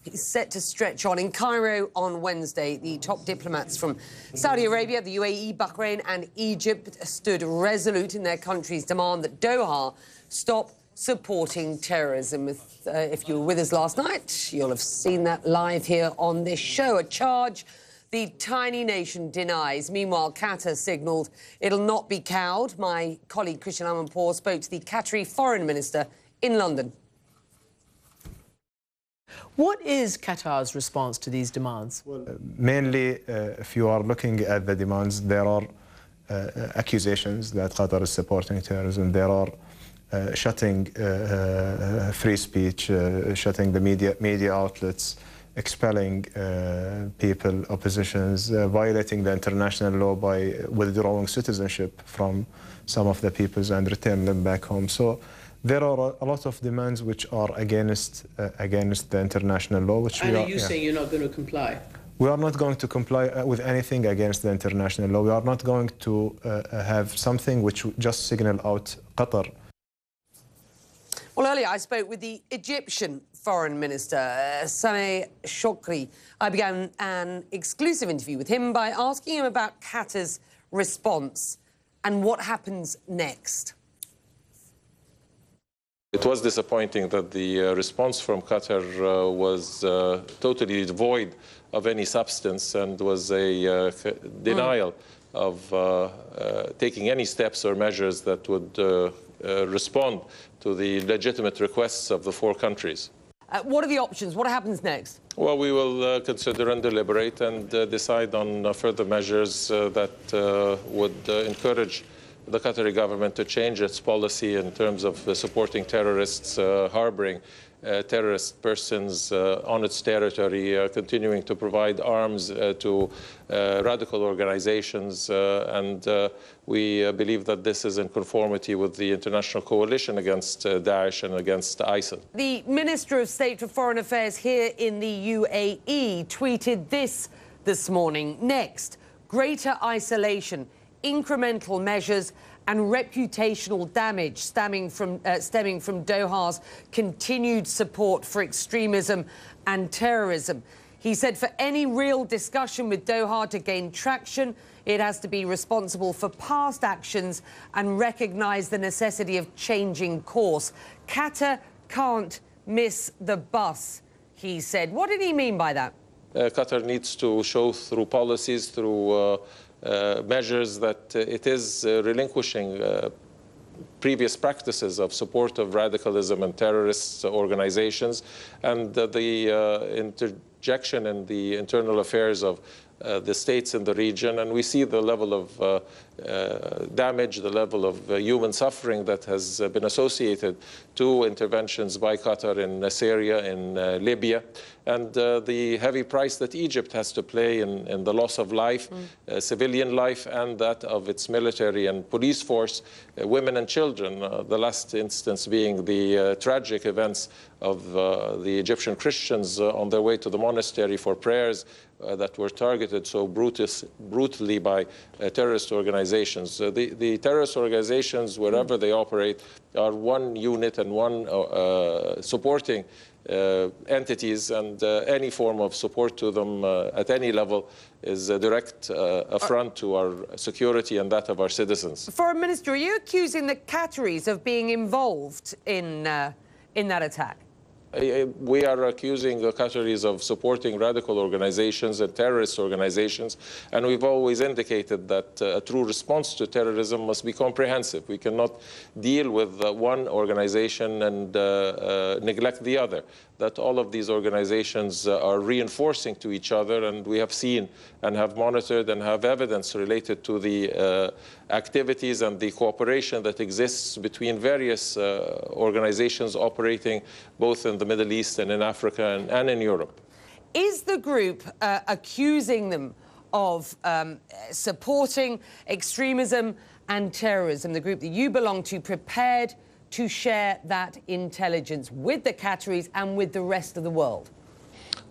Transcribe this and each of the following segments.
is set to stretch on. In Cairo on Wednesday, the top diplomats from Saudi Arabia, the UAE, Bahrain and Egypt stood resolute in their country's demand that Doha stop supporting terrorism. If you were with us last night, you'll have seen that live here on this show. A charge the tiny nation denies. Meanwhile, Qatar signalled it'll not be cowed. My colleague Christian Amanpour spoke to the Qatari foreign minister in London. What is Qatar's response to these demands? Well, mainly, if you are looking at the demands, there are accusations that Qatar is supporting terrorism. There are shutting free speech, shutting the media outlets, expelling people, oppositions, violating the international law by withdrawing citizenship from some of the peoples and return them back home. So there are a lot of demands which are against the international law. Which and are you saying you're not going to comply? We are not going to comply with anything against the international law. We are not going to have something which just signal out Qatar. Well, earlier I spoke with the Egyptian Foreign Minister, Sameh Shoukry. I began an exclusive interview with him by asking him about Qatar's response and what happens next. It was disappointing that the response from Qatar was totally devoid of any substance and was a denial of taking any steps or measures that would respond to the legitimate requests of the four countries. What are the options? What happens next? Well, we will consider and deliberate and decide on further measures that would encourage the Qatari government to change its policy in terms of supporting terrorists, harboring terrorist persons on its territory, continuing to provide arms to radical organizations. And we believe that this is in conformity with the international coalition against Daesh and against ISIL. The Minister of State for Foreign Affairs here in the UAE tweeted this morning. Next, greater isolation, incremental measures and reputational damage stemming from Doha's continued support for extremism and terrorism. He said for any real discussion with Doha to gain traction, it has to be responsible for past actions and recognise the necessity of changing course. Qatar can't miss the bus, he said. What did he mean by that? Qatar needs to show through policies, through measures that it is relinquishing previous practices of support of radicalism and terrorist organizations, and the interjection in the internal affairs of the states in the region. And we see the level of damage, the level of human suffering that has been associated to interventions by Qatar in Syria, in Libya, and the heavy price that Egypt has to pay in the loss of life, civilian life, and that of its military and police force, women and children, the last instance being the tragic events of the Egyptian Christians on their way to the monastery for prayers that were targeted so brutally by terrorist organizations. The terrorist organizations, wherever they operate, are one unit and one supporting entities, and any form of support to them at any level is a direct affront to our security and that of our citizens. Foreign Minister, are you accusing the Qataris of being involved in that attack? We are accusing the Qataris of supporting radical organizations and terrorist organizations, and we've always indicated that a true response to terrorism must be comprehensive. We cannot deal with one organization and neglect the other. That all of these organizations are reinforcing to each other, and we have seen and have monitored and have evidence related to the activities and the cooperation that exists between various organizations operating both in the Middle East and in Africa and in Europe. Is the group accusing them of supporting extremism and terrorism, the group that you belong to, prepared to share that intelligence with the Qataris and with the rest of the world?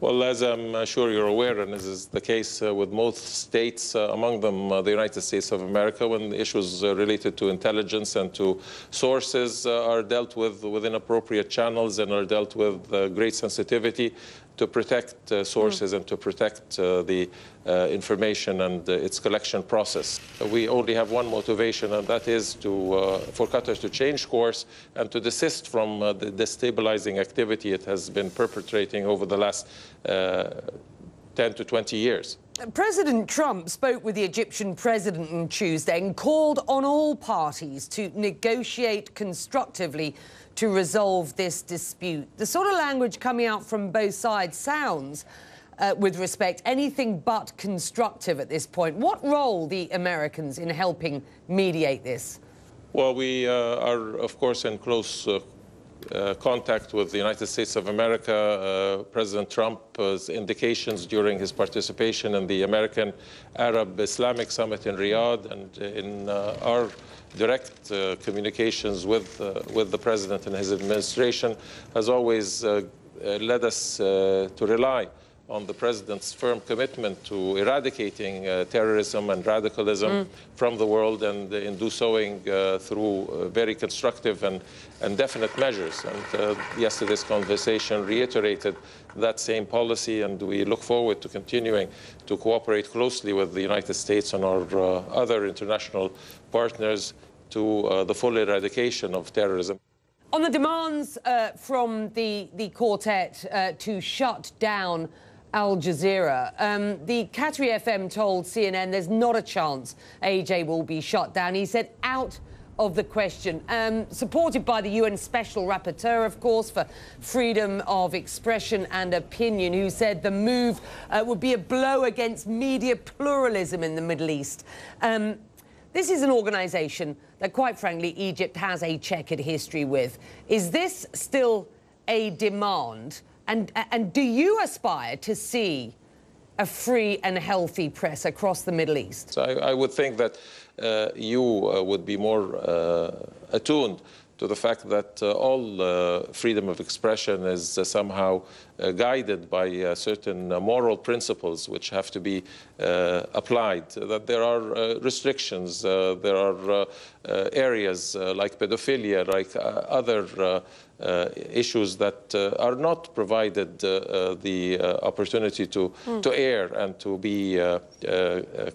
Well, as I'm sure you're aware, and this is the case with most states, among them the United States of America, when issues related to intelligence and to sources are dealt with within appropriate channels and are dealt with great sensitivity to protect sources and to protect the information and its collection process. We only have one motivation, and that is for Qatar to change course and to desist from the destabilizing activity it has been perpetrating over the last 10 to 20 years. President Trump spoke with the Egyptian president on Tuesday and called on all parties to negotiate constructively to resolve this dispute. The sort of language coming out from both sides sounds, with respect, anything but constructive at this point. What role the Americans in helping mediate this? Well, we are, of course, in close contact with the United States of America. President Trump's indications during his participation in the American Arab Islamic Summit in Riyadh and in our direct communications with the president and his administration has always led us to rely on the president's firm commitment to eradicating terrorism and radicalism from the world, and in do so through very constructive and definite measures. And yesterday's conversation reiterated that same policy, and we look forward to continuing to cooperate closely with the United States and our other international partners to the full eradication of terrorism. On the demands from the quartet to shut down Al Jazeera, the Qatari FM told CNN there's not a chance AJ will be shut down. He said out of the question. Supported by the UN Special Rapporteur, of course, for freedom of expression and opinion, who said the move would be a blow against media pluralism in the Middle East. This is an organisation that, quite frankly, Egypt has a checkered history with. Is this still a demand? And do you aspire to see a free and healthy press across the Middle East? So I would think that you would be more attuned to the fact that all freedom of expression is somehow guided by certain moral principles which have to be applied, that there are restrictions, there are areas like pedophilia, like other issues that are not provided the opportunity to air and to be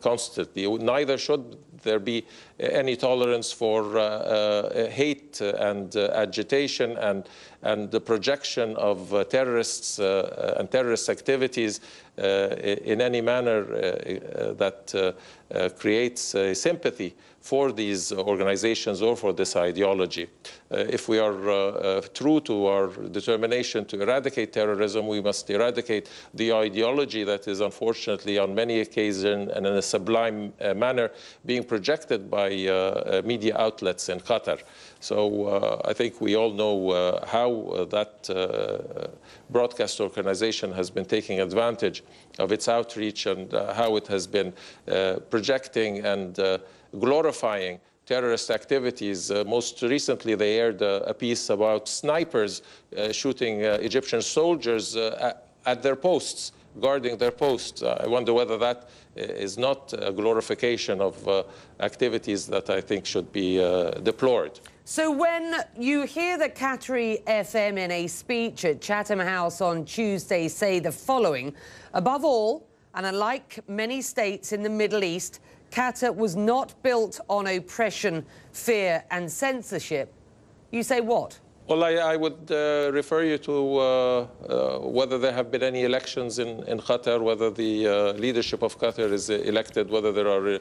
constantly. Neither should there be any tolerance for hate and agitation and the projection of terrorists and terrorist activities in any manner that creates sympathy for these organizations or for this ideology. If we are true to our determination to eradicate terrorism, we must eradicate the ideology that is unfortunately on many occasions and in a sublime manner being projected by media outlets in Qatar. So I think we all know how that broadcast organization has been taking advantage of its outreach and how it has been projecting and glorifying terrorist activities. Most recently, they aired a piece about snipers shooting Egyptian soldiers at their posts, guarding their posts. I wonder whether that is not a glorification of activities that I think should be deplored. So when you hear the Qatari FM in a speech at Chatham House on Tuesday say the following: above all, and unlike many states in the Middle East, Qatar was not built on oppression, fear and censorship, you say what? Well, I would refer you to whether there have been any elections in Qatar, whether the leadership of Qatar is elected, whether there are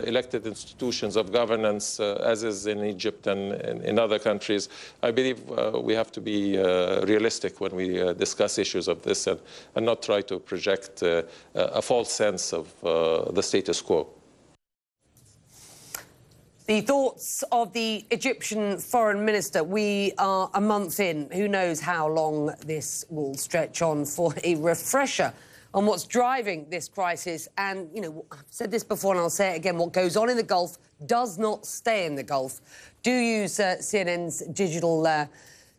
elected institutions of governance, as is in Egypt and in other countries. I believe we have to be realistic when we discuss issues of this and not try to project a false sense of the status quo. The thoughts of the Egyptian foreign minister. We are a month in. Who knows how long this will stretch on? For a refresher on what's driving this crisis. And, you know, I've said this before and I'll say it again, what goes on in the Gulf does not stay in the Gulf. Do use CNN's digital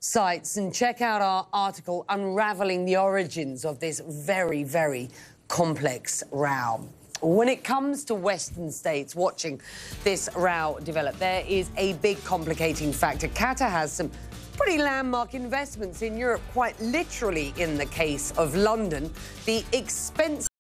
sites and check out our article unravelling the origins of this very, very complex row. When it comes to Western states watching this row develop, there is a big complicating factor. Qatar has some pretty landmark investments in Europe, quite literally in the case of London. The expensive